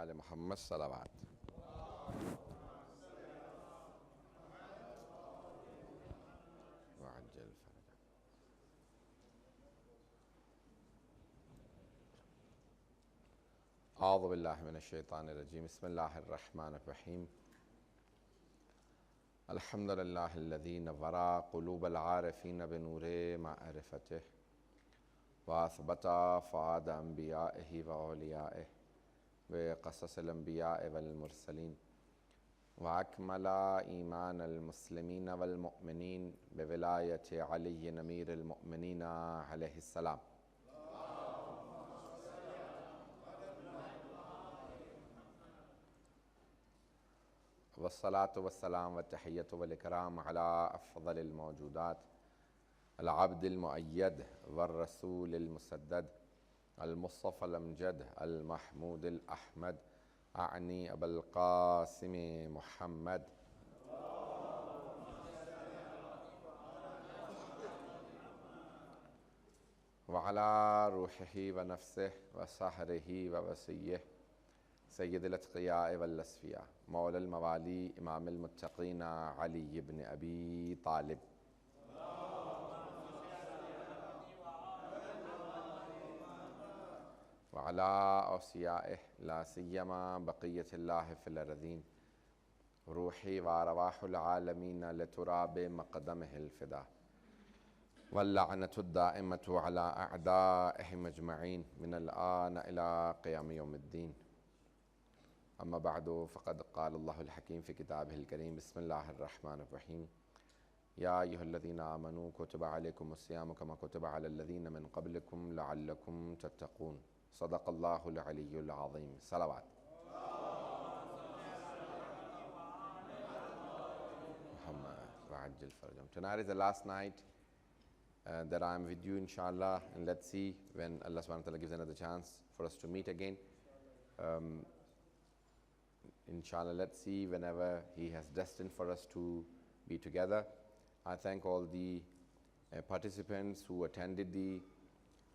آل محمد صلوات. وعجل فرجہ. اعوذ باللہ من الشیطان الرجیم. بسم اللہ الرحمن الرحیم. الحمد للہ الذی نور قلوب العارفین بنور معرفتہ واثبت فؤاد انبیائہ واولیائہ بقصص الانبیاء والمرسلین واکمل ایمان المسلمین والمؤمنین بولایت علی امیر المؤمنین علیہ السلام. والصلاة والسلام والتحیۃ والاکرام علی افضل الموجودات العبد المؤید والرسول المسدد المصطفى الامجد المحمود الاحمد اعنی ابا القاسم محمد وعلى روحه ونفسه وسحره ووصيه سید الاتقیاء والاصفیاء مولا الموالی امام المتقین علی بن ابی طالب. وعلى اوصیائه لا سیما بقیت اللہ فی الارضین روحی وارواح العالمین لتراب مقدمہ الفدا واللعنة الدائمة على اعدائهم اجمعین من الآن الى قیام یوم الدین. اما بعد فقد قال اللہ الحکیم فی کتابہ الکریم. بسم اللہ الرحمن الرحیم. یا ایہا الذین آمنوا کتب علیکم الصیام کما کتب علی الذین من قبلکم لعلکم تتقون. صدق اللہ العلی العظیم. صلوات. Muhammad وعجل فرجهم. Tonight is the last night that I am with you, inshallah, and let's see when Allah subhanahu wa ta'ala gives another chance for us to meet again. Inshallah, let's see whenever He has destined for us to be together. I thank all the participants who attended the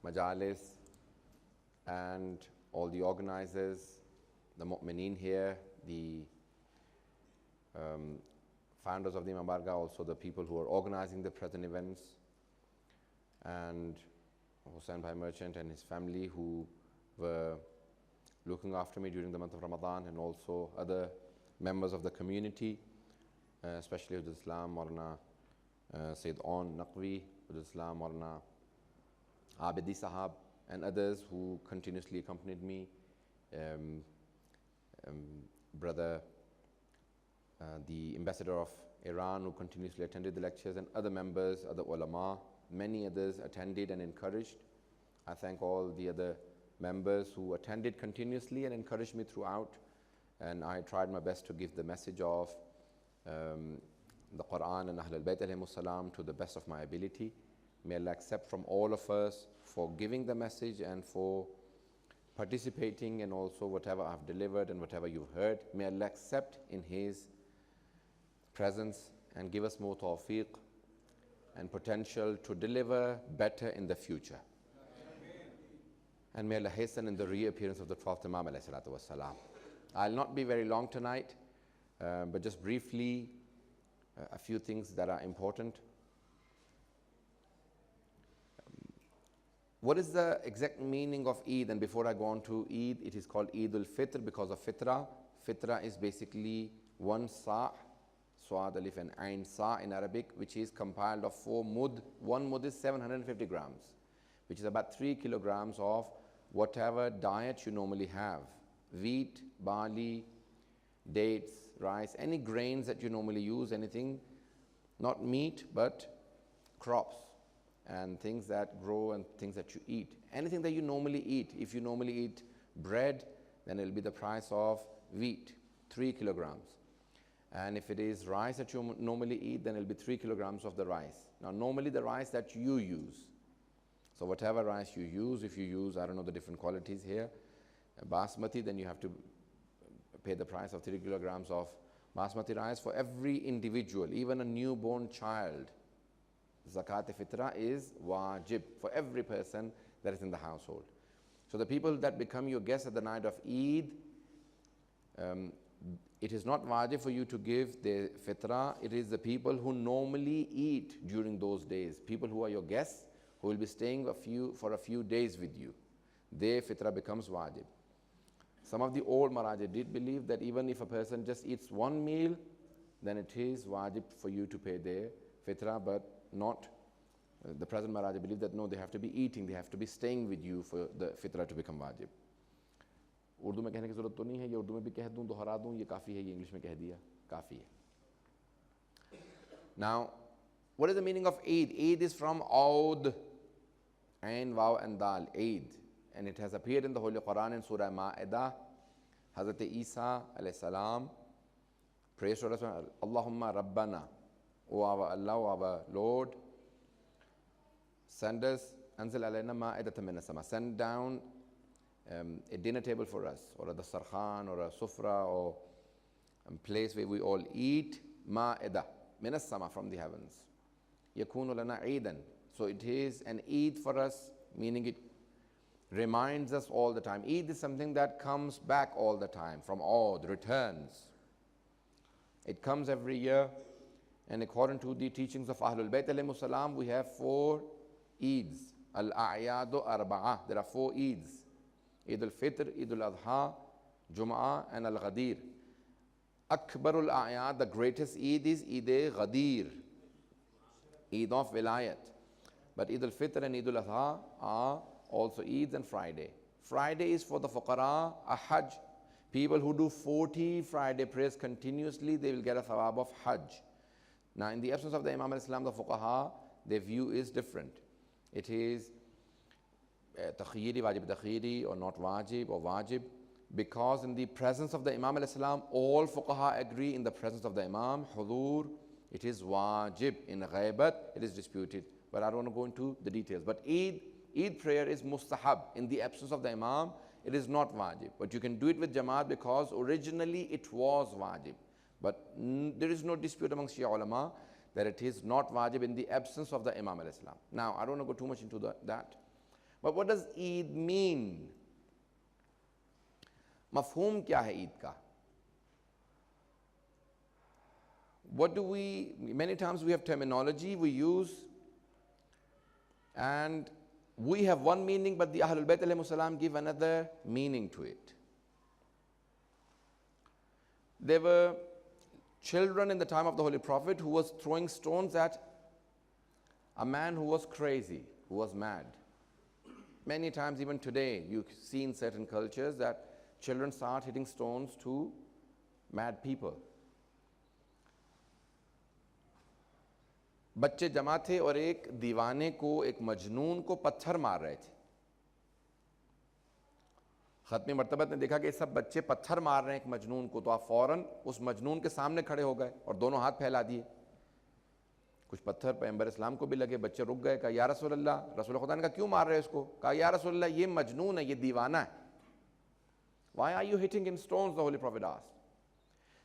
majalis and all the organizers, the mu'mineen here, the founders of the Imam Bargah, also the people who are organizing the present events, and Hussain Bhai Merchant and his family who were looking after me during the month of Ramadan, and also other members of the community, especially Hujjat Islam Maulana Sayyid Aun Naqvi, Hujjat Islam Maulana Abidi Sahab, and others who continuously accompanied me, brother the ambassador of Iran who continuously attended the lectures, and other members, other ulama, many others attended and encouraged. I thank all the other members who attended continuously and encouraged me throughout, and I tried my best to give the message of the Quran and Ahlul Bayt alayhimus salam to the best of my ability. May Allah accept from all of us for giving the message and for participating, and also whatever I've delivered and whatever you've heard. May Allah accept in His presence and give us more tawfiq and potential to deliver better in the future. And may Allah hasten in the reappearance of the 12th Imam alayhi salatu wassalam. I'll not be very long tonight, but just briefly a few things that are important. What is the exact meaning of Eid? And before I go on to Eid, it is called Eid al-Fitr because of Fitra. Fitra is basically one sa', Swad, Alif and Ain, sa' in Arabic, which is compiled of 4 mud. 1 mud is 750 grams, which is about 3 kilograms of whatever diet you normally have. Wheat, barley, dates, rice, any grains that you normally use, anything, not meat, but crops and things that grow and things that you eat. Anything that you normally eat. If you normally eat bread, then it will be the price of wheat, 3 kilograms. And if it is rice that you normally eat, then it will be 3 kilograms of the rice. Now, normally the rice that you use. So whatever rice you use, if you use, I don't know the different qualities here, basmati, then you have to pay the price of 3 kilograms of basmati rice for every individual, even a newborn child. Zakat-e-fitra is wajib for every person that is in the household. So the people that become your guests at the night of Eid, it is not wajib for you to give the fitrah. It is the people who normally eat during those days, people who are your guests, who will be staying for a few days with you. Their fitrah becomes wajib. Some of the old Maraji did believe that even if a person just eats one meal, then it is wajib for you to pay their fitrah, but not. The present Maraji believe that no, they have to be eating, they have to be staying with you for the fitrah to become wajib. Urdu میں کہنے کی ضرورت تو نہیں ہے, یہ اردو میں بھی کہہ دوں, دہرا دوں, یہ کافی ہے, یہ انگلش میں کہہ دیا, کافی ہے. Now, what is the meaning of Eid? Eid is from Aud, Ain, Waw and Dal, Eid. And it has appeared in the Holy Quran in Surah Ma'idah. Hazrat Isa alayhi salam prays to Allah, Allahumma Rabbana, O our Allah, O our Lord, send us, Anzil alayna ma'idatan min as-sama, send down a dinner table for us, or a dasarkhan, or a sufra, or a place where we all eat, ma'idah, min as-sama, from the heavens. Yakunu lana eidan. So it is an Eid for us, meaning it reminds us all the time. Eid is something that comes back all the time, from Aud, returns. It comes every year, and according to the teachings of Ahlul Bayt alayhimus salam, we have 4 Eids. Al-A'yadu Arba'ah. There are 4 Eids. Eid al-Fitr, Eid al-Adha, Jum'ah and al-Ghadir. Akbarul A'yad, the greatest Eid is Eid Ghadir, Eid of Vilayat. But Eid al-Fitr and Eid al-Adha are also Eids and Friday. Friday is for the fuqara, a Hajj. People who do 40 Friday prayers continuously, they will get a thawab of Hajj. Now, in the absence of the Imam al-Islam, the fuqaha, their view is different. It is takhiri, wajib takhiri, or not wajib, or wajib, because in the presence of the Imam al-Islam, all fuqaha agree. In the presence of the Imam, hudur, it is wajib. In ghaibat, it is disputed. But I don't want to go into the details. But Eid prayer is mustahab. In the absence of the Imam, it is not wajib. But you can do it with Jamaat because originally it was wajib. But there is no dispute among Shia ulama that it is not wajib in the absence of the Imam al-Islam. Now, I don't want to go too much into that. But what does Eid mean? Mafhum kya hai Eid ka? Many times we have terminology we use, and we have one meaning, but the Ahlul Bayt alayhimus salam give another meaning to it. There were children in the time of the Holy Prophet who was throwing stones at a man who was crazy, who was mad. Many times, even today, you see in certain cultures that children start hitting stones to mad people. بچے جمع تھے اور ایک دیوانے کو, ایک مجنون کو پتھر مار رہے تھے. ختمی مرتبہ نے دیکھا کہ یہ سب بچے پتھر مار رہے ہیں ایک مجنون کو, تو آپ فوراً اس مجنون کے سامنے کھڑے ہو گئے اور دونوں ہاتھ پھیلا دیے. کچھ پتھر پیغمبر اسلام کو بھی لگے, بچے رک گئے, کہا یا رسول اللہ. رسول خدا نے کہا کیوں مار رہے اس کو؟ کہا یا رسول اللہ یہ مجنون ہے, یہ دیوانہ ہے. Why are you hitting him stones? The Holy Prophet asked.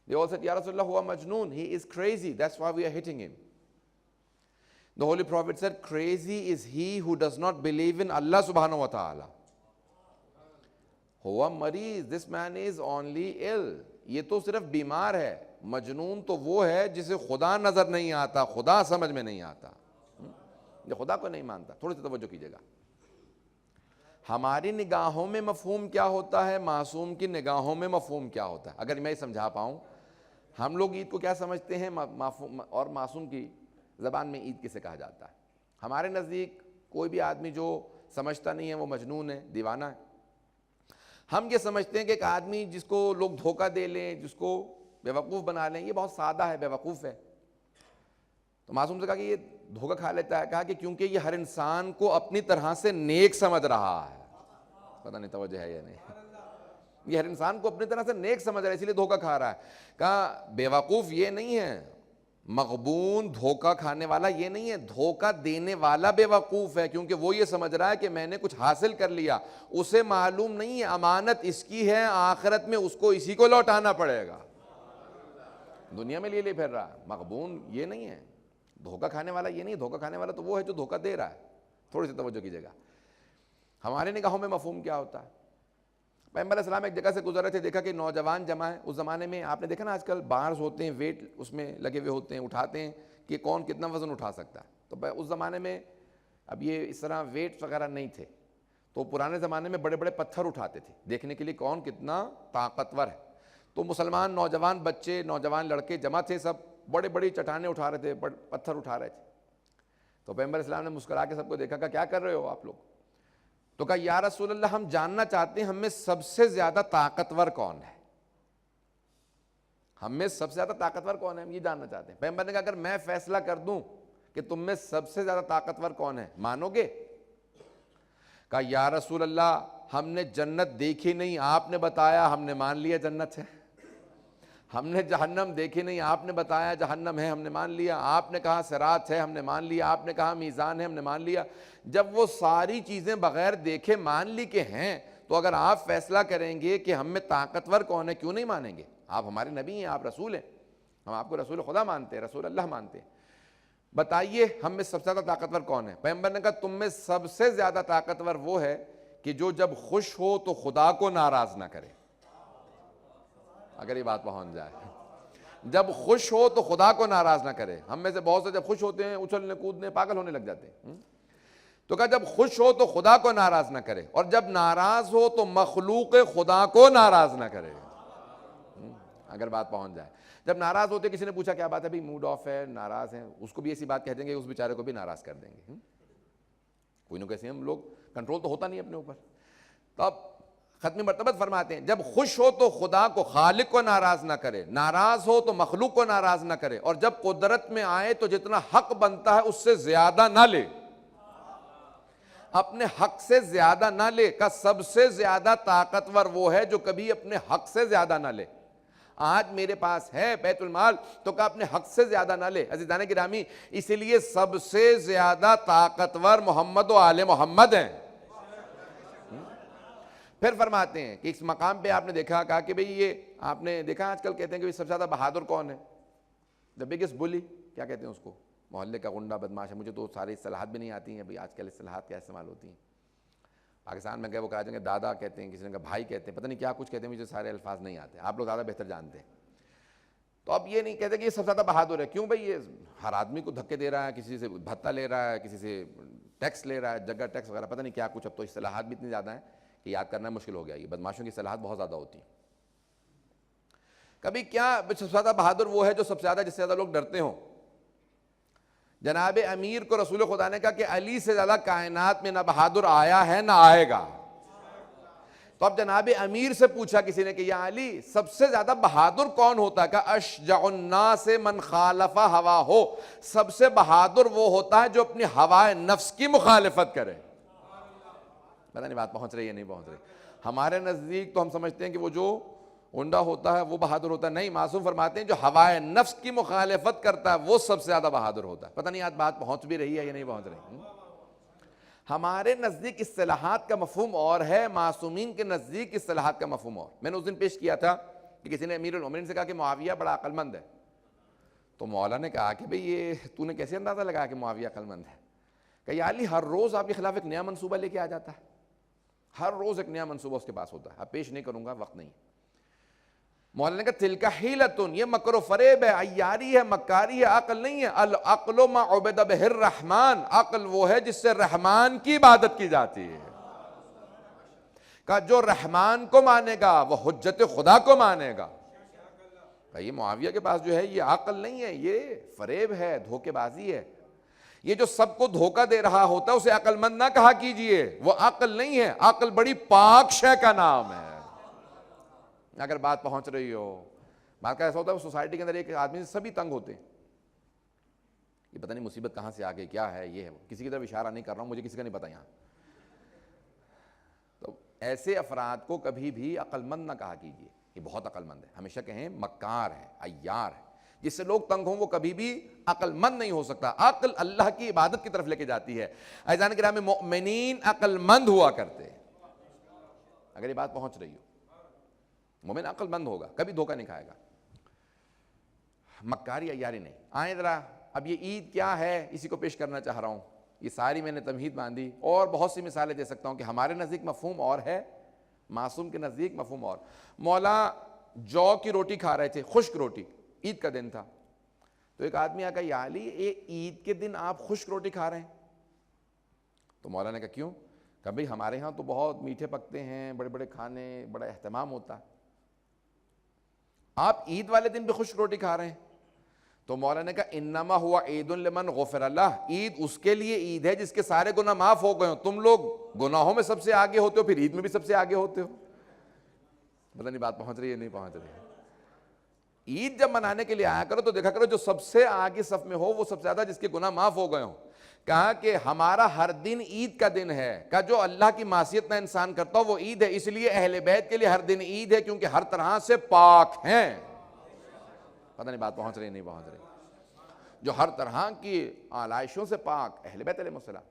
They all said, Ya Rasulullah, huwa majnoon, he is crazy, that's why we are hitting him. The Holy Prophet said, crazy is he who does not believe in Allah subhanahu wa ta'ala. Huwa mariz, this man is only ill. یہ تو صرف بیمار ہے. مجنون تو وہ ہے جسے خدا نظر نہیں آتا, خدا سمجھ میں نہیں آتا, یہ خدا کو نہیں مانتا. تھوڑی سی توجہ کیجئے گا. ہماری نگاہوں میں مفہوم کیا ہوتا ہے, معصوم کی نگاہوں میں مفہوم کیا ہوتا ہے. اگر میں یہ سمجھا پاؤں, ہم لوگ عید کو کیا سمجھتے ہیں, اور معصوم کی زبان میں عید کسے کہا جاتا ہے. ہمارے نزدیک کوئی بھی آدمی جو سمجھتا نہیں ہے وہ مجنون ہے, دیوانہ ہے. ہم یہ سمجھتے ہیں کہ ایک آدمی جس کو لوگ دھوکہ دے لیں, جس کو بیوقوف بنا لیں, یہ بہت سادہ ہے, بیوقوف ہے. تو معصوم سے کہا کہ یہ دھوکہ کھا لیتا ہے. کہا کہ کیونکہ یہ ہر انسان کو اپنی طرح سے نیک سمجھ رہا ہے. پتہ نہیں توجہ ہے یا نہیں. یہ ہر انسان کو اپنی طرح سے نیک سمجھ رہا ہے, اسی لیے دھوکہ کھا رہا ہے. کہا بیوقوف یہ نہیں ہے, مغبون دھوکہ کھانے والا یہ نہیں ہے, دھوکہ دینے والا بیوقوف ہے, کیونکہ وہ یہ سمجھ رہا ہے کہ میں نے کچھ حاصل کر لیا. اسے معلوم نہیں ہے امانت اس کی ہے, آخرت میں اس کو اسی کو لوٹانا پڑے گا. دنیا میں لیے پھر رہا. مغبون یہ نہیں ہے, دھوکہ کھانے والا یہ نہیں. دھوکہ کھانے والا تو وہ ہے جو دھوکہ دے رہا ہے. تھوڑی سی توجہ کیجیے گا. ہمارے نگاہوں میں مفہوم کیا ہوتا ہے؟ پیغمبر علیہ السلام ایک جگہ سے گزر رہے تھے, دیکھا کہ نوجوان جمع ہے. اس زمانے میں آپ نے دیکھا نا آج کل بارز ہوتے ہیں, ویٹ اس میں لگے ہوئے ہوتے ہیں, اٹھاتے ہیں کہ کون کتنا وزن اٹھا سکتا ہے. تو اس زمانے میں اب یہ اس طرح ویٹ وغیرہ نہیں تھے, تو پرانے زمانے میں بڑے بڑے پتھر اٹھاتے تھے دیکھنے کے لیے کون کتنا طاقتور ہے. تو مسلمان نوجوان بچے, نوجوان لڑکے جمع تھے, سب بڑے بڑی چٹانیں اٹھا رہے تھے, پتھر اٹھا رہے تھے. تو پیغمبر اسلام نے مسکرا کے سب کو دیکھا, کہ کیا کر رہے ہو آپ لوگ؟ تو کہا یا رسول اللہ ہم جاننا چاہتے ہیں ہم میں سب سے زیادہ طاقتور کون ہے, ہم میں سب سے زیادہ طاقتور کون ہے, ہم یہ جاننا چاہتے ہیں. پیغمبر نے کہا اگر میں فیصلہ کر دوں کہ تم میں سب سے زیادہ طاقتور کون ہے, مانو گے؟ کہا یا رسول اللہ ہم نے جنت دیکھی نہیں, آپ نے بتایا, ہم نے مان لیا جنت ہے. ہم نے جہنم دیکھی نہیں, آپ نے بتایا جہنم ہے, ہم نے مان لیا. آپ نے کہا صراط ہے, ہم نے مان لیا. آپ نے کہا میزان ہے, ہم نے مان لیا. جب وہ ساری چیزیں بغیر دیکھے مان لی کہ ہیں, تو اگر آپ فیصلہ کریں گے کہ ہم میں طاقتور کون ہے, کیوں نہیں مانیں گے؟ آپ ہمارے نبی ہیں, آپ رسول ہیں, ہم آپ کو رسول خدا مانتے ہیں, رسول اللہ مانتے ہیں. بتائیے ہم میں سب سے زیادہ طاقتور کون ہے؟ پیغمبر نے کہا تم میں سب سے زیادہ طاقتور وہ ہے کہ جو جب خوش ہو تو خدا کو ناراض نہ کرے. اگر یہ بات پہنچ جائے, جب خوش ہو تو خدا کو ناراض نہ کرے. ہم میں سے بہت سے جب خوش ہوتے ہیں اچھلنے کودنے پاگل ہونے لگ جاتے ہیں. تو کہا جب خوش ہو تو خدا کو ناراض نہ کرے, اور جب ناراض ہو تو مخلوق خدا کو ناراض نہ کرے. اگر بات پہنچ جائے, جب ناراض ہوتے, کسی نے پوچھا کیا بات ہے بھائی, موڈ آف ہے, ناراض ہیں, اس کو بھی ایسی بات کہہ دیں گے, اس بیچارے کو بھی ناراض کر دیں گے. کوئی نہ کیسے ہم لوگ, کنٹرول تو ہوتا نہیں اپنے اوپر. تو اب ختم مرتبت فرماتے ہیں جب خوش ہو تو خدا کو, خالق کو ناراض نہ کرے, ناراض ہو تو مخلوق کو ناراض نہ کرے, اور جب قدرت میں آئے تو جتنا حق بنتا ہے اس سے زیادہ نہ لے, اپنے حق سے زیادہ نہ لے. کا سب سے زیادہ طاقتور وہ ہے جو کبھی اپنے حق سے زیادہ نہ لے. آج میرے پاس ہے بیت المال, تو کہ اپنے حق سے زیادہ نہ لے. عزیزان گرامی, اسی لیے سب سے زیادہ طاقتور محمد و آل محمد ہیں. پھر فرماتے ہیں کہ اس مقام پہ آپ نے دیکھا, کہا کہ بھئی یہ آپ نے دیکھا آج کل کہتے ہیں کہ سب سے زیادہ بہادر کون ہے, دا بگیسٹ بلی, کیا کہتے ہیں اس کو, محلے کا غنڈہ بدماش ہے. مجھے تو ساری اصطلاحات بھی نہیں آتی ہیں بھئی, آج کل اصطلاحات کیا استعمال ہوتی ہیں. پاکستان میں گئے وہ کہا جائیں گے دادا کہتے ہیں, کسی نے کہا بھائی کہتے ہیں, پتہ نہیں کیا کچھ کہتے ہیں, مجھے سارے الفاظ نہیں آتے, آپ لوگ زیادہ بہتر جانتے ہیں. تو اب یہ نہیں کہتے کہ یہ سب سے زیادہ بہادر ہے. کیوں بھئی, یہ ہر آدمی کو دھکے دے رہا ہے, کسی سے بھتہ لے رہا ہے, کسی سے ٹیکس لے رہا ہے, جگہ ٹیکس وغیرہ, پتہ نہیں کیا کچھ. اب تو اصطلاحات بھی اتنی زیادہ ہیں کہ یاد کرنا مشکل ہو گیا. یہ بدماشوں کی اصطلاحات بہت زیادہ ہوتی ہیں. کبھی کیا سب سے زیادہ بہادر وہ ہے جو سب سے زیادہ, جس سے زیادہ لوگ ڈرتے ہوں. جناب امیر کو رسول خدا نے کہا کہ علی سے زیادہ کائنات میں نہ بہادر آیا ہے نہ آئے گا. تو اب جناب امیر سے پوچھا کسی نے کہ یا علی سب سے زیادہ بہادر کون ہوتا ہے؟ کہ اشجع الناس من خالف ہوا ہو, سب سے بہادر وہ ہوتا ہے جو اپنی ہوائے نفس کی مخالفت کرے. پتہ نہیں بات پہنچ رہی ہے نہیں پہنچ رہی. ہمارے نزدیک تو ہم سمجھتے ہیں کہ وہ جو اونڈا ہوتا ہے وہ بہادر ہوتا ہے. نہیں, معصوم فرماتے ہیں جو ہوائے نفس کی مخالفت کرتا ہے وہ سب سے زیادہ بہادر ہوتا ہے. پتہ نہیں آج بات پہنچ بھی رہی ہے یا نہیں پہنچ رہی. ہمارے نزدیک اصطلاحات کا مفہوم اور ہے, معصومین کے نزدیک اصطلاحات کا مفہوم اور. میں نے اس دن پیش کیا تھا کہ کسی نے امیر المومنین سے کہا کہ معاویہ بڑا عقل مند ہے. تو مولا نے کہا کہ بھئی یہ تو نے کیسے اندازہ لگایا کہ معاویہ عقل مند ہے؟ کہ یا علی ہر روز آپ کے خلاف ایک نیا منصوبہ لے کے آ جاتا ہے, ہر روز ایک نیا منصوبہ اس کے پاس ہوتا ہے. اب پیش نہیں کروں گا, وقت نہیں. مولانا نے کہا تلک حیلتن, یہ مکر و فریب ہے, عیاری ہے, مکاری ہے, عقل نہیں ہے. العقل ما عبد بہ الرحمن, عقل وہ ہے جس سے رحمان کی عبادت کی جاتی ہے. کہا جو رحمان کو مانے گا وہ حجت خدا کو مانے گا. کہا یہ معاویہ کے پاس جو ہے یہ عقل نہیں ہے, یہ فریب ہے, دھوکے بازی ہے. یہ جو سب کو دھوکہ دے رہا ہوتا ہے اسے عقل مند نہ کہا کیجئے, وہ عقل نہیں ہے. عقل بڑی پاک شے کا نام ہے. اگر بات پہنچ رہی ہو, بات کا ایسا ہوتا ہے سوسائٹی کے اندر ایک آدمی سے سبھی تنگ ہوتے ہیں. یہ پتہ نہیں مصیبت کہاں سے آ گئی, کیا ہے یہ ہے, کسی کی طرف اشارہ نہیں کر رہا ہوں, مجھے کسی کا نہیں پتہ یہاں. تو ایسے افراد کو کبھی بھی عقل مند نہ کہا کیجیے, یہ بہت عقل مند ہے. ہمیشہ کہیں مکار ہے, عیار ہے. جس سے لوگ تنگ ہوں وہ کبھی بھی عقل مند نہیں ہو سکتا. عقل اللہ کی عبادت کی طرف لے کے جاتی ہے. عزیزان کرام, مؤمنین عقل مند ہوا کرتے. اگر یہ بات پہنچ رہی ہو, مومن عقل مند ہوگا, کبھی دھوکہ نہیں کھائے گا, مکاری عیاری نہیں. آئیں ذرا, اب یہ عید کیا ہے اسی کو پیش کرنا چاہ رہا ہوں. یہ ساری میں نے تمہید باندھی, اور بہت سی مثالیں دے سکتا ہوں کہ ہمارے نزدیک مفہوم اور ہے معصوم کے نزدیک مفہوم اور. مولا جو کی روٹی کھا رہے تھے, خشک روٹی, عید کا دن تھا, تو ایک آدمی آ کہا یا علی عید کے دن آپ خشک روٹی کھا رہے ہیں؟ تو مولا نے کہا کیوں؟ کہ بھئی ہمارے ہاں تو بہت میٹھے پکتے ہیں, بڑے بڑے کھانے, بڑا اہتمام ہوتا ہے, آپ عید والے دن بھی خشک روٹی کھا رہے ہیں؟ تو مولا نے کہا انما ہوا عید لمن غفر اللہ, عید اس کے لیے عید ہے جس کے سارے گناہ معاف ہو گئے ہوں. تم لوگ گناہوں میں سب سے آگے ہوتے ہو, پھر عید میں بھی سب سے آگے ہوتے ہو. پتہ نہیں بات پہنچ رہی ہے نہیں پہنچ رہی ہے. عید جب منانے کے لیے آیا کرو تو دیکھا کرو جو سب سے آگے صف میں ہو وہ سب سے زیادہ جس کے گناہ معاف ہو گئے ہوں. کہا کہ ہمارا ہر دن عید کا دن ہے, کہ جو اللہ کی معصیت نہ انسان کرتا ہو وہ عید ہے, اس لیے اہل بیت کے لیے ہر دن عید ہے کیونکہ ہر طرح سے پاک ہیں. پتہ نہیں بات پہنچ رہی نہیں پہنچ رہی. جو ہر طرح کی آلائشوں سے پاک, اہل بیت علیہ السلام.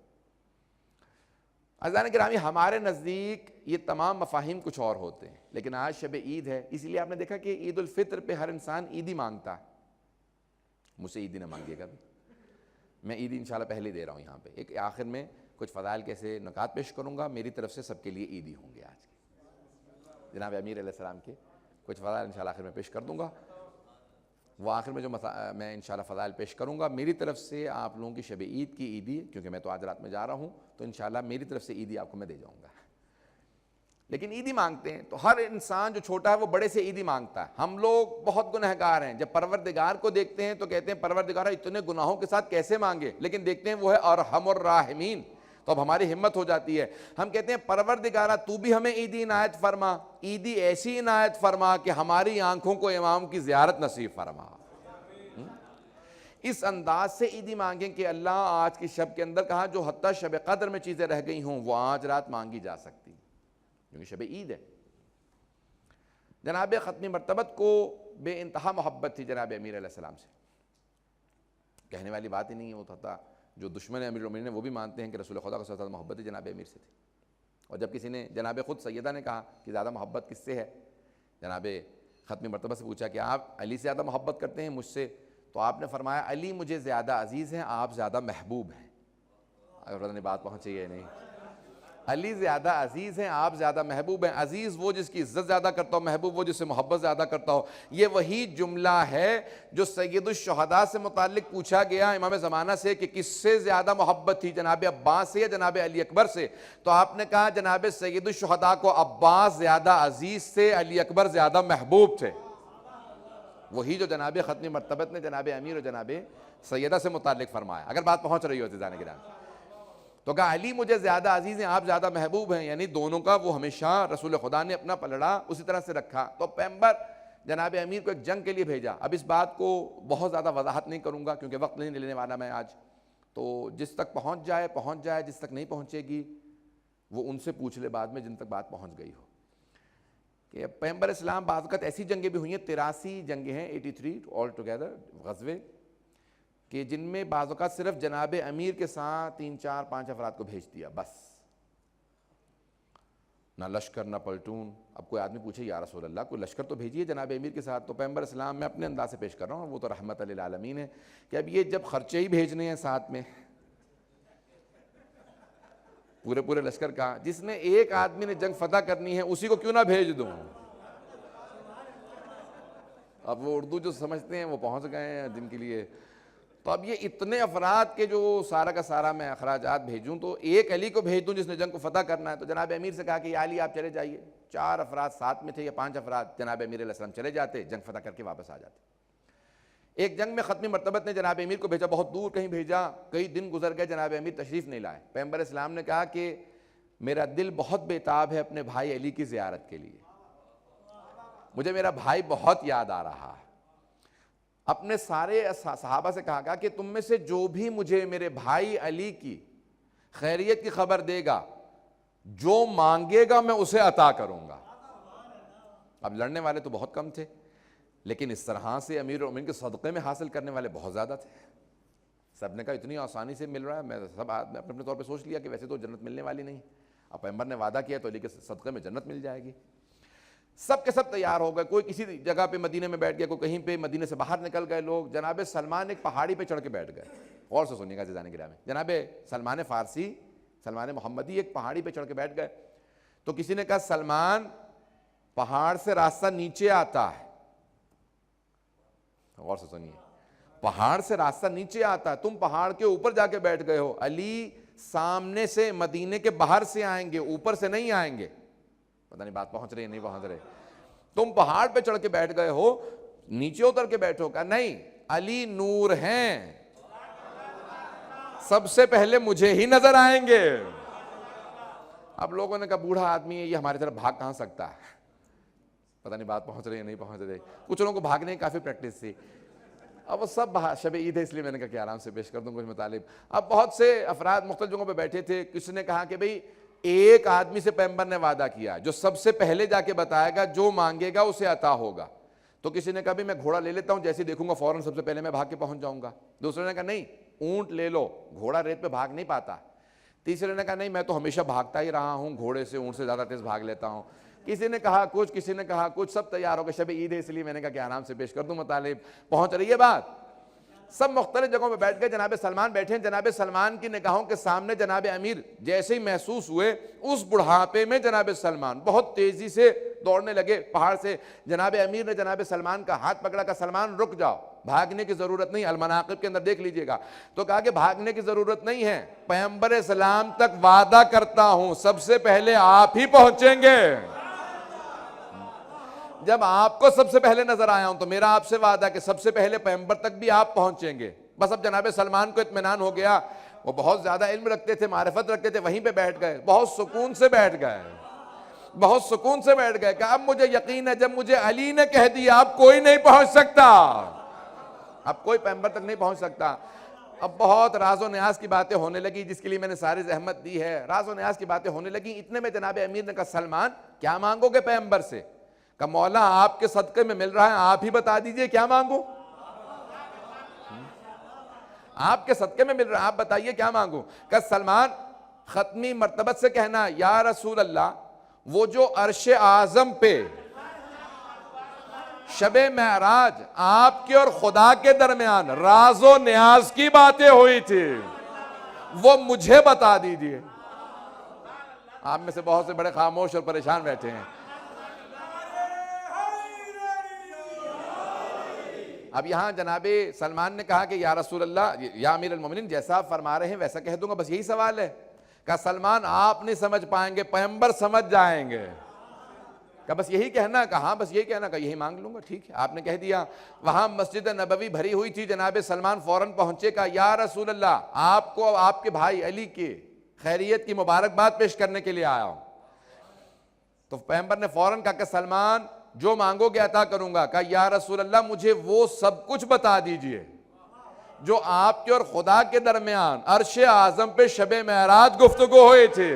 عزیزان گرامی, ہمارے نزدیک یہ تمام مفاہیم کچھ اور ہوتے ہیں, لیکن آج شب عید ہے, اس لیے آپ نے دیکھا کہ عید الفطر پہ ہر انسان عیدی مانگتا ہے. مجھ سے عیدی نہ مانگیے گا, میں عیدی انشاءاللہ پہلے دے رہا ہوں. یہاں پہ ایک آخر میں کچھ فضائل کیسے نکات پیش کروں گا, میری طرف سے سب کے لیے عیدی ہوں گے. آج کے جناب امیر علیہ السلام کے کچھ فضائل انشاءاللہ آخر میں پیش کر دوں گا. وہ آخر میں جو میں انشاءاللہ فضائل پیش کروں گا, میری طرف سے آپ لوگوں کی شب عید کی عیدی, کیونکہ میں تو آج رات میں جا رہا ہوں تو انشاءاللہ میری طرف سے عیدی آپ کو میں دے جاؤں گا. لیکن عیدی مانگتے ہیں تو ہر انسان جو چھوٹا ہے وہ بڑے سے عیدی مانگتا ہے. ہم لوگ بہت گنہگار ہیں, جب پروردگار کو دیکھتے ہیں تو کہتے ہیں پروردگار اتنے گناہوں کے ساتھ کیسے مانگے, لیکن دیکھتے ہیں وہ ہے ارحم الراحمین, تو اب ہماری ہمت ہو جاتی ہے. ہم کہتے ہیں پروردگارہ تو بھی ہمیں عیدی عنایت فرما, عیدی ایسی عنایت فرما کہ ہماری آنکھوں کو امام کی زیارت نصیب فرما. اس انداز سے عیدی مانگیں کہ اللہ آج کی شب کے اندر, کہا جو حتیٰ شب قدر میں چیزیں رہ گئی ہوں وہ آج رات مانگی جا سکتی, کیونکہ شب عید ہے. جناب ختمی مرتبت کو بے انتہا محبت تھی جناب امیر علیہ السلام سے, کہنے والی بات ہی نہیں ہے. وہ تھا جو دشمن امیر المومنین وہ بھی مانتے ہیں کہ رسول خدا کو زیادہ محبت جناب امیر سے تھی. اور جب کسی نے, جناب خود سیدہ نے کہا کہ زیادہ محبت کس سے ہے, جناب ختمی مرتبہ سے پوچھا کہ آپ علی سے زیادہ محبت کرتے ہیں مجھ سے, تو آپ نے فرمایا علی مجھے زیادہ عزیز ہیں, آپ زیادہ محبوب ہیں. اگر پتہ نہیں بات پہنچی ہے نہیں, علی زیادہ عزیز ہیں, آپ زیادہ محبوب ہیں. عزیز وہ جس کی عزت زیادہ کرتا ہو, محبوب وہ جس سے محبت زیادہ کرتا ہو. یہ وہی جملہ ہے جو سید الشہداء سے متعلق پوچھا گیا امام زمانہ سے کہ کس سے زیادہ محبت تھی, جناب عباس سے یا جناب علی اکبر سے؟ تو آپ نے کہا جناب سید الشہداء کو عباس زیادہ عزیز سے, علی اکبر زیادہ محبوب تھے. وہی جو جناب ختمی مرتبت نے جناب امیر و جناب سیدہ سے متعلق فرمایا. اگر بات پہنچ رہی ہو عزیزان گرامی, تو کہا علی مجھے زیادہ عزیز ہیں, آپ زیادہ محبوب ہیں, یعنی دونوں کا وہ ہمیشہ رسول خدا نے اپنا پلڑا اسی طرح سے رکھا. تو پیغمبر جناب امیر کو ایک جنگ کے لیے بھیجا. اب اس بات کو بہت زیادہ وضاحت نہیں کروں گا کیونکہ وقت نہیں لینے والا میں آج, تو جس تک پہنچ جائے, جس تک نہیں پہنچے گی وہ ان سے پوچھ لے بعد میں جن تک بات پہنچ گئی ہو. کہ پیغمبر اسلام بعض اوقات ایسی جنگیں بھی ہوئی ہیں, 83 جنگیں ہیں, 83 آل ٹوگیدر غزوے, کہ جن میں بعض اوقات صرف جناب امیر کے ساتھ 3 4 5 افراد کو بھیج دیا بس, نہ لشکر نہ پلٹون. اب کوئی آدمی پوچھے یا رسول اللہ کوئی لشکر تو بھیجیے جناب امیر کے ساتھ, تو پیغمبر اسلام میں اپنے انداز سے پیش کر رہا ہوں, وہ تو رحمت للعالمین ہے, کہ اب یہ جب خرچے ہی بھیجنے ہیں ساتھ میں پورے لشکر کا, جس نے ایک آدمی نے جنگ فتح کرنی ہے اسی کو کیوں نہ بھیج دوں. اب وہ اردو جو سمجھتے ہیں وہ پہنچ گئے ہیں جن کے لیے. تو اب یہ اتنے افراد کے جو سارا کا سارا میں اخراجات بھیجوں تو ایک علی کو بھیج دوں جس نے جنگ کو فتح کرنا ہے. تو جناب امیر سے کہا کہ یا علی آپ چلے جائیے. 4 افراد ساتھ میں تھے یا 5 افراد, جناب امیر علیہ السلام چلے جاتے, جنگ فتح کر کے واپس آ جاتے. ایک جنگ میں ختمی مرتبت نے جناب امیر کو بھیجا, بہت دور کہیں بھیجا, کئی دن گزر گئے, جناب امیر تشریف نہیں لائے. پیغمبر اسلام نے کہا کہ میرا دل بہت بےتاب ہے اپنے بھائی علی کی زیارت کے لیے, مجھے میرا بھائی بہت یاد آ رہا ہے. اپنے سارے صحابہ سے کہا کہ تم میں سے جو بھی مجھے میرے بھائی علی کی خیریت کی خبر دے گا, جو مانگے گا میں اسے عطا کروں گا. اب لڑنے والے تو بہت کم تھے, لیکن اس طرح سے امیر المومنین کے صدقے میں حاصل کرنے والے بہت زیادہ تھے. سب نے کہا اتنی آسانی سے مل رہا ہے, میں سب اپنے اپنے طور پہ سوچ لیا کہ ویسے تو جنت ملنے والی نہیں, اب پیغمبر نے وعدہ کیا تو علی کے صدقے میں جنت مل جائے گی. سب کے سب تیار ہو گئے, کوئی کسی جگہ پہ مدینے میں بیٹھ گیا, کوئی کہیں پہ, مدینے سے باہر نکل گئے لوگ. جناب سلمان ایک پہاڑی پہ چڑھ کے بیٹھ گئے. اور سے سنیے گا عزیزان گرامی, جناب سلمان فارسی, سلمان محمدی ایک پہاڑی پہ چڑھ کے بیٹھ گئے. تو کسی نے کہا سلمان پہاڑ سے راستہ نیچے آتا ہے. غور سے سنیے, پہاڑ سے راستہ نیچے آتا ہے, تم پہاڑ کے اوپر جا کے بیٹھ گئے ہو. علی سامنے سے مدینے کے باہر سے آئیں گے, اوپر سے نہیں آئیں گے. پتہ نہیں بات پہنچ رہی ہے نہیں پہنچ رہی. تم پہاڑ پہ چڑھ کے بیٹھ گئے ہو, نیچے اتر کے بیٹھو. کہا نہیں, علی نور ہیں, سب سے پہلے مجھے ہی نظر آئیں گے. اب لوگوں نے کہا بوڑھا آدمی ہے یہ ہماری طرف بھاگ کہاں سکتا ہے. پتہ نہیں بات پہنچ رہی ہے نہیں پہنچ رہی. کچھ لوگوں کو بھاگنے کی کافی پریکٹس تھی. اب وہ سب شب عید ہے اس لیے میں نے کہا کہ آرام سے پیش کر دوں کچھ مطالب. اب بہت سے افراد مختلف جگہوں پہ بیٹھے تھے. کسی نے کہا کہ بھئی ایک آدمی سے پیغمبر نے وعدہ کیا جو سب سے پہلے جا کے بتائے گا جو مانگے گا اسے عطا ہوگا. تو کسی نے کہا بھی میں گھوڑا لے لیتا ہوں, جیسے دیکھوں گا فوراً سب سے پہلے میں بھاگ کے پہنچ جاؤں گا. دوسرے نے کہا نہیں اونٹ لے لو, گھوڑا ریت پہ بھاگ نہیں پاتا. تیسرے نے کہا نہیں میں تو ہمیشہ بھاگتا ہی رہا ہوں, گھوڑے سے اونٹ سے زیادہ تیز بھاگ لیتا ہوں. کسی نے کہا کچھ, کسی نے کہا کچھ. سب تیار ہو گئے, شب عید ہے اس لیے میں نے کہا کہ آرام سے پیش کر دوں مطالب. پہنچ رہی ہے بات. سب مختلف جگہوں پہ بیٹھ گئے. جناب سلمان بیٹھے. جناب سلمان کی نگاہوں کے سامنے جناب امیر جیسے ہی محسوس ہوئے, اس بڑھاپے میں جناب سلمان بہت تیزی سے دوڑنے لگے پہاڑ سے. جناب امیر نے جناب سلمان کا ہاتھ پکڑا, کہ سلمان رک جاؤ, بھاگنے کی ضرورت نہیں. المناقب کے اندر دیکھ لیجئے گا. تو کہا کہ بھاگنے کی ضرورت نہیں ہے, پیغمبر اسلام تک وعدہ کرتا ہوں سب سے پہلے آپ ہی پہنچیں گے. جب آپ کو سب سے پہلے نظر آیا ہوں تو میرا آپ سے وعدہ کہ سب سے پہلے پیغمبر تک بھی آپ پہنچیں گے. بس اب جناب سلمان کو اطمینان ہو گیا. وہ بہت زیادہ علم رکھتے تھے, معرفت رکھتے تھے, وہیں پہ بیٹھ گئے, بہت سکون سے بیٹھ گئے, بہت سکون سے بیٹھ گئے. کہ اب مجھے یقین ہے جب مجھے علی نے کہہ دیا اب کوئی نہیں پہنچ سکتا, اب کوئی پیغمبر تک نہیں پہنچ سکتا. اب بہت راز و نیاز کی باتیں ہونے لگی, جس کے لیے میں نے ساری زحمت دی ہے. راز و نیاز کی باتیں ہونے لگی. اتنے میں جناب امیر نے کہا سلمان کیا مانگو گے پیغمبر سے؟ کہ مولا آپ کے صدقے میں مل رہا ہے, آپ ہی بتا دیجئے کیا مانگو. آپ کے صدقے میں مل رہا ہے, آپ بتائیے کیا مانگو. کہ سلمان ختمی مرتبت سے کہنا یا رسول اللہ, وہ جو عرش اعظم پہ شب معراج آپ کے اور خدا کے درمیان راز و نیاز کی باتیں ہوئی تھی وہ مجھے بتا دیجئے. آپ میں سے بہت سے بڑے خاموش اور پریشان بیٹھے ہیں. اب یہاں جناب سلمان نے کہا کہ یا رسول اللہ, یا امیر المومنین, جیسا آپ فرما رہے ہیں ویسا کہہ دوں گا, بس یہی سوال ہے. کہ سلمان آپ نہیں سمجھ پائیں گے, پیغمبر سمجھ جائیں گے. کہ بس یہی کہنا, کہ ہاں بس یہی کہنا, کہ یہی مانگ لوں گا. ٹھیک ہے, آپ نے کہہ دیا. وہاں مسجد نبوی بھری ہوئی تھی. جناب سلمان فوراً پہنچے. کہ یا رسول اللہ, آپ کو آپ کے بھائی علی کی خیریت کی مبارکباد پیش کرنے کے لیے آیا ہوں. تو پیغمبر نے فوراً کہا کہ سلمان جو مانگو گے عطا کروں گا. کہا یا رسول اللہ مجھے وہ سب کچھ بتا دیجئے جو آپ کے اور خدا کے درمیان عرش اعظم پہ شب معراج گفتگو ہوئے تھے.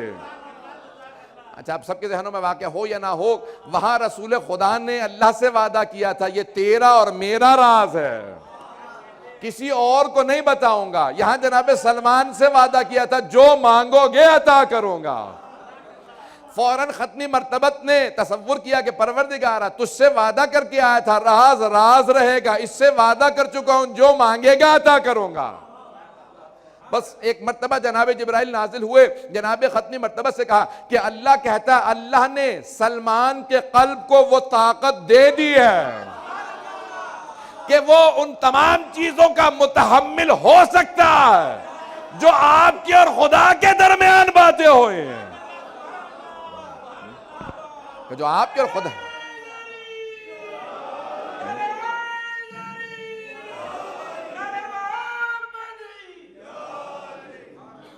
اچھا, آپ سب کے ذہنوں میں واقع ہو یا نہ ہو, وہاں رسول خدا نے اللہ سے وعدہ کیا تھا یہ تیرا اور میرا راز ہے, کسی اور کو نہیں بتاؤں گا. یہاں جناب سلمان سے وعدہ کیا تھا جو مانگو گے عطا کروں گا. فوراً ختمی مرتبت نے تصور کیا کہ پروردگارا تجھ سے وعدہ کر کے آیا تھا, راز راز رہے گا, اس سے وعدہ کر چکا ہوں جو مانگے گا عطا کروں گا. بس ایک مرتبہ جناب جبرائیل نازل ہوئے, جناب ختمی مرتبہ سے کہا کہ اللہ کہتا ہے اللہ نے سلمان کے قلب کو وہ طاقت دے دی ہے کہ وہ ان تمام چیزوں کا متحمل ہو سکتا ہے جو آپ کے اور خدا کے درمیان باتیں ہوئے ہیں. کہ جو آپ کے اور خدا,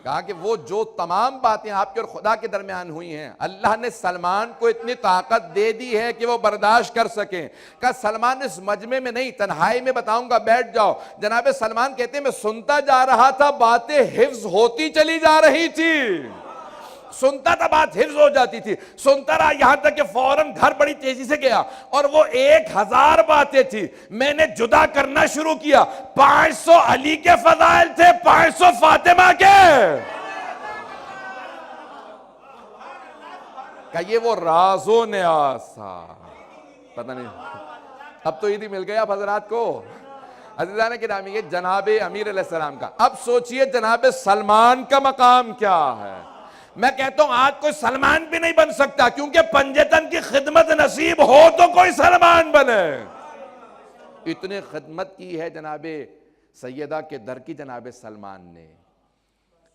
کہا کہ وہ جو تمام باتیں آپ کے اور خدا کے درمیان ہوئی ہیں اللہ نے سلمان کو اتنی طاقت دے دی ہے کہ وہ برداشت کر سکیں. کہا سلمان اس مجمع میں نہیں, تنہائی میں بتاؤں گا, بیٹھ جاؤ. جناب سلمان کہتے ہیں میں سنتا جا رہا تھا, باتیں حفظ ہوتی چلی جا رہی تھی. سنتا تھا بات حفظ ہو جاتی تھی, سنتا رہا یہاں تک کہ فوراً گھر بڑی تیزی سے گیا اور وہ 1000 باتیں تھی میں نے جدا کرنا شروع کیا. 500 علی کے فضائل تھے, 500 فاطمہ کے. کہ یہ وہ راز و نیاز تھا. پتہ نہیں اب تو عیدی مل گیا آپ حضرات کو. عزیزان گرامی, یہ جناب امیر علیہ السلام کا. اب سوچئے جناب سلمان کا مقام کیا ہے. میں کہتا ہوں آج کوئی سلمان بھی نہیں بن سکتا، کیونکہ پنجتن کی خدمت نصیب ہو تو کوئی سلمان بنے۔ اتنے خدمت کی ہے جناب سیدہ کے در کی جناب سلمان نے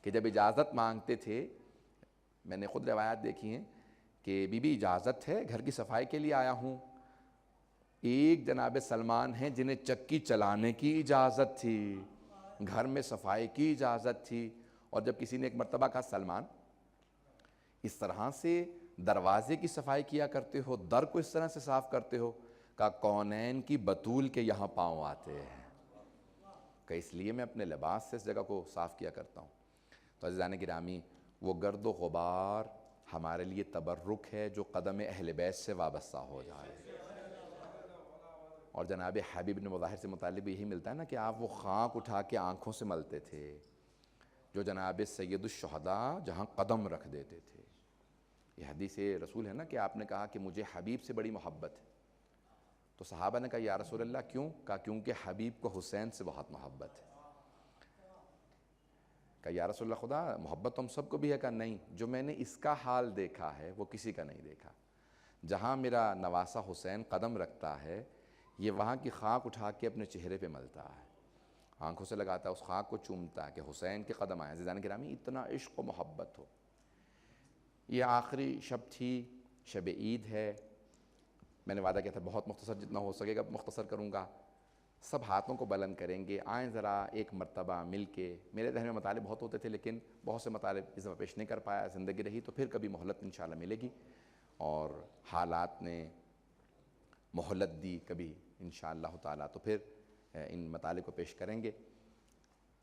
کہ جب اجازت مانگتے تھے، میں نے خود روایات دیکھی ہیں کہ بی بی اجازت ہے، گھر کی صفائی کے لیے آیا ہوں۔ ایک جناب سلمان ہیں جنہیں چکی چلانے کی اجازت تھی، گھر میں صفائی کی اجازت تھی، اور جب کسی نے ایک مرتبہ کہا سلمان اس طرح سے دروازے کی صفائی کیا کرتے ہو، در کو اس طرح سے صاف کرتے ہو، کہا کونین کی بطول کے یہاں پاؤں آتے ہیں، کہ اس لیے میں اپنے لباس سے اس جگہ کو صاف کیا کرتا ہوں۔ تو عزیزان گرامی، وہ گرد و غبار ہمارے لیے تبرک ہے جو قدم اہل بیت سے وابستہ ہو جائے۔ اور جناب حبیب بن مظاہر سے متعلق یہی ملتا ہے نا کہ آپ وہ خاک اٹھا کے آنکھوں سے ملتے تھے جو جناب سید الشہداء جہاں قدم رکھ دیتے تھے۔ یہ حدیث رسول ہے نا کہ آپ نے کہا کہ مجھے حبیب سے بڑی محبت ہے، تو صحابہ نے کہا یا رسول اللہ کیوں؟ کہا کیونکہ حبیب کو حسین سے بہت محبت ہے۔ کہا یا رسول اللہ خدا محبت تو ہم سب کو بھی ہے؟ کہا نہیں، جو میں نے اس کا حال دیکھا ہے وہ کسی کا نہیں دیکھا۔ جہاں میرا نواسہ حسین قدم رکھتا ہے، یہ وہاں کی خاک اٹھا کے اپنے چہرے پہ ملتا ہے، آنکھوں سے لگاتا ہے، اس خاک کو چومتا ہے کہ حسین کے قدم آئے۔ عزیزان گرامی، اتنا عشق و محبت ہو۔ یہ آخری شب تھی، شب عید ہے۔ میں نے وعدہ کیا تھا بہت مختصر، جتنا ہو سکے گا مختصر کروں گا۔ سب ہاتھوں کو بلند کریں گے، آئیں ذرا ایک مرتبہ مل کے۔ میرے ذہن میں مطالب بہت ہوتے تھے لیکن بہت سے مطالب اس دفعہ پیش نہیں کر پایا، زندگی رہی تو پھر کبھی مہلت انشاءاللہ ملے گی، اور حالات نے مہلت دی کبھی انشاءاللہ تعالیٰ تو پھر ان مطالب کو پیش کریں گے۔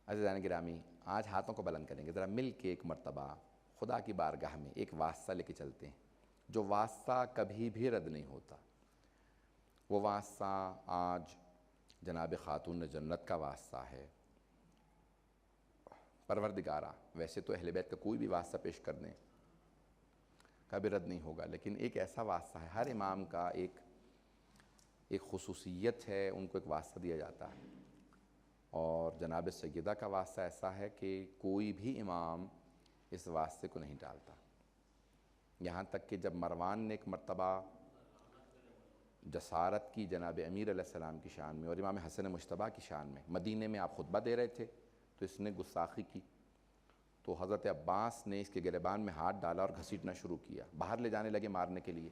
عزیزان گرامی، آج ہاتھوں کو بلند کریں گے، ذرا مل کے ایک مرتبہ خدا کی بارگاہ میں ایک واسطہ لے کے چلتے ہیں، جو واسطہ کبھی بھی رد نہیں ہوتا۔ وہ واسطہ آج جناب خاتون جنت کا واسطہ ہے۔ پروردگارہ، ویسے تو اہل بیت کا کوئی بھی واسطہ پیش کر دیں کبھی رد نہیں ہوگا، لیکن ایک ایسا واسطہ ہے، ہر امام کا ایک خصوصیت ہے، ان کو ایک واسطہ دیا جاتا ہے، اور جناب سیدہ کا واسطہ ایسا ہے کہ کوئی بھی امام اس واسطے کو نہیں ٹالتا۔ یہاں تک کہ جب مروان نے ایک مرتبہ جسارت کی جناب امیر علیہ السلام کی شان میں اور امام حسن مجتبیٰ کی شان میں، مدینے میں آپ خطبہ دے رہے تھے تو اس نے گستاخی کی، تو حضرت عباس نے اس کے گریبان میں ہاتھ ڈالا اور گھسیٹنا شروع کیا، باہر لے جانے لگے مارنے کے لیے۔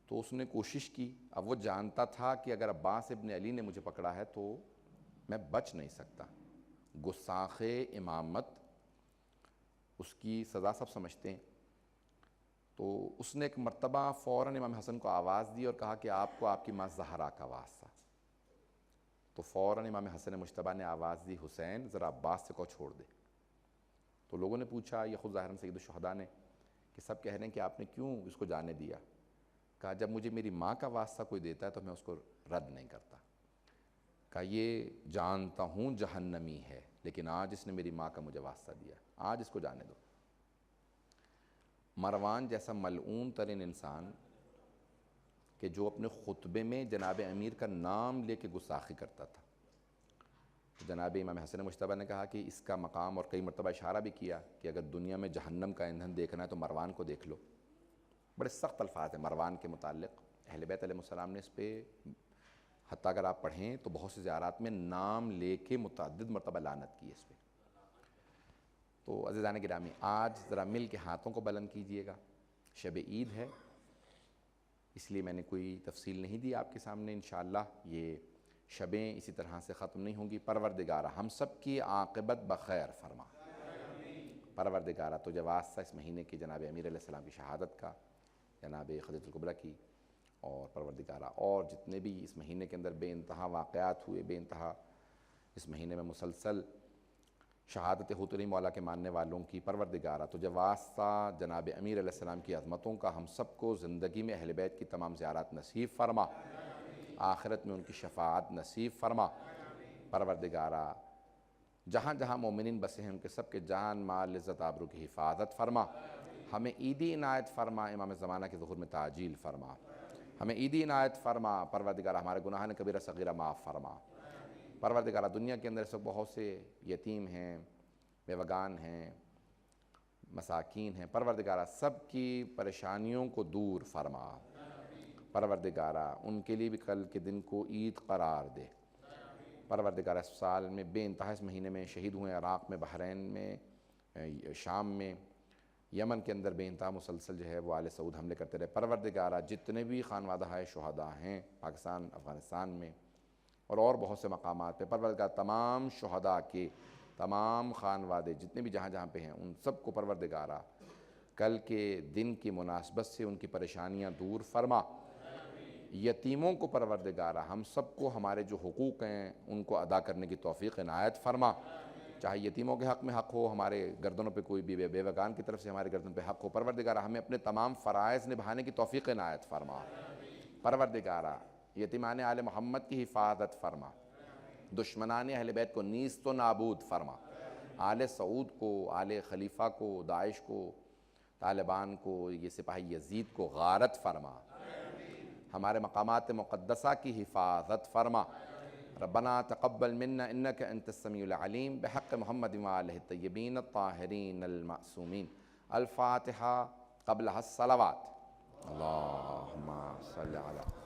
تو اس نے کوشش کی، اب وہ جانتا تھا کہ اگر عباس ابن علی نے مجھے پکڑا ہے تو میں بچ نہیں سکتا، گستاخ امامت اس کی سزا سب سمجھتے ہیں۔ تو اس نے ایک مرتبہ فوراً امام حسن کو آواز دی اور کہا کہ آپ کو آپ کی ماں زہرا کا واسطہ۔ تو فوراً امام حسن مجتبیٰ نے آواز دی حسین ذرا عباس سے کو چھوڑ دے۔ تو لوگوں نے پوچھا، یہ خود ظاہراً سید الشہداء نے، کہ سب کہہ رہے ہیں کہ آپ نے کیوں اس کو جانے دیا؟ کہا جب مجھے میری ماں کا واسطہ کوئی دیتا ہے تو میں اس کو رد نہیں کرتا۔ کہا یہ جانتا ہوں جہنمی ہے، لیکن آج اس نے میری ماں کا مجھے واسطہ دیا، آج اس کو جانے دو۔ مروان جیسا ملعون ترین انسان کہ جو اپنے خطبے میں جناب امیر کا نام لے کے گستاخی کرتا تھا، جناب امام حسن مجتبیٰ نے کہا کہ اس کا مقام، اور کئی مرتبہ اشارہ بھی کیا کہ اگر دنیا میں جہنم کا ایندھن دیکھنا ہے تو مروان کو دیکھ لو۔ بڑے سخت الفاظ ہیں مروان کے متعلق، اہل بیت علیہ السلام نے اس پہ، حتیٰ اگر آپ پڑھیں تو بہت سی زیارات میں نام لے کے متعدد مرتبہ لعنت کی اس پہ۔ تو عزیزان گرامی، آج ذرا مل کے ہاتھوں کو بلند کیجئے گا، شب عید ہے، اس لیے میں نے کوئی تفصیل نہیں دی آپ کے سامنے۔ انشاءاللہ یہ شبیں اسی طرح سے ختم نہیں ہوں گی۔ پروردگارہ ہم سب کی عاقبت بخیر فرما۔ پروردگارہ تجھے واسطہ اس مہینے کی جناب امیر علیہ السلام کی شہادت کا، جناب خدیجہ الکبریٰ کی، اور پروردگارہ اور جتنے بھی اس مہینے کے اندر بے انتہا واقعات ہوئے، بے انتہا اس مہینے میں مسلسل شہادت حتری مولا کے ماننے والوں کی، پروردگارہ تجھے واسطہ جناب امیر علیہ السلام کی عظمتوں کا ہم سب کو زندگی میں اہل بیت کی تمام زیارات نصیب فرما، آخرت میں ان کی شفاعت نصیب فرما۔ پروردگارہ جہاں جہاں مومنین بسے ہیں ان کے سب کے جان مال عزت آبرو کی حفاظت فرما، ہمیں عیدی عنایت فرما، امام زمانہ کے ظہور میں تعجیل فرما، ہمیں عیدی عنایت فرما۔ پروردگارہ ہمارے گناہان کبیرہ صغیرہ معاف فرما۔ پروردگارہ دنیا کے اندر اس وقت بہت سے یتیم ہیں، بیوگان ہیں، مساکین ہیں، پروردگارہ سب کی پریشانیوں کو دور فرما، پروردگارہ ان کے لیے بھی کل کے دن کو عید قرار دے، پروردگارہ اس سال میں بے انتہا اس مہینے میں شہید ہوئے، عراق میں، بحرین میں، شام میں، یمن کے اندر بے انتہا مسلسل جو ہے وہ آل سعود حملے کرتے رہے، پروردگارہ جتنے بھی خانوادہ شہداء ہیں پاکستان افغانستان میں اور بہت سے مقامات پہ، پروردگار تمام شہداء کے تمام خانوادے جتنے بھی جہاں پہ ہیں ان سب کو پروردگارہ کل کے دن کی مناسبت سے ان کی پریشانیاں دور فرما، یتیموں کو پروردگارہ ہم سب کو ہمارے جو حقوق ہیں ان کو ادا کرنے کی توفیق عنایت فرما، چاہے یتیموں کے حق میں حق ہو، ہمارے گردنوں پہ کوئی بھی بیوگان کی طرف سے ہمارے گردن پہ حق ہو، پروردگارہ ہمیں اپنے تمام فرائض نبھانے کی توفیق عنایت فرما، پروردگارہ یتیمان آل محمد کی حفاظت فرما، دشمنان اہل بیت کو نیست و نابود فرما، آل سعود کو، آل خلیفہ کو، داعش کو، طالبان کو، یہ سپاہی یزید کو غارت فرما، ہمارے مقامات مقدسہ کی حفاظت فرما، ربنا تقبل منا انك انت السميع العليم بحق محمد وآلہ الطیبین الطاہرین المعصومین، الفاتحہ قبلها الصلوات، اللہم صل علی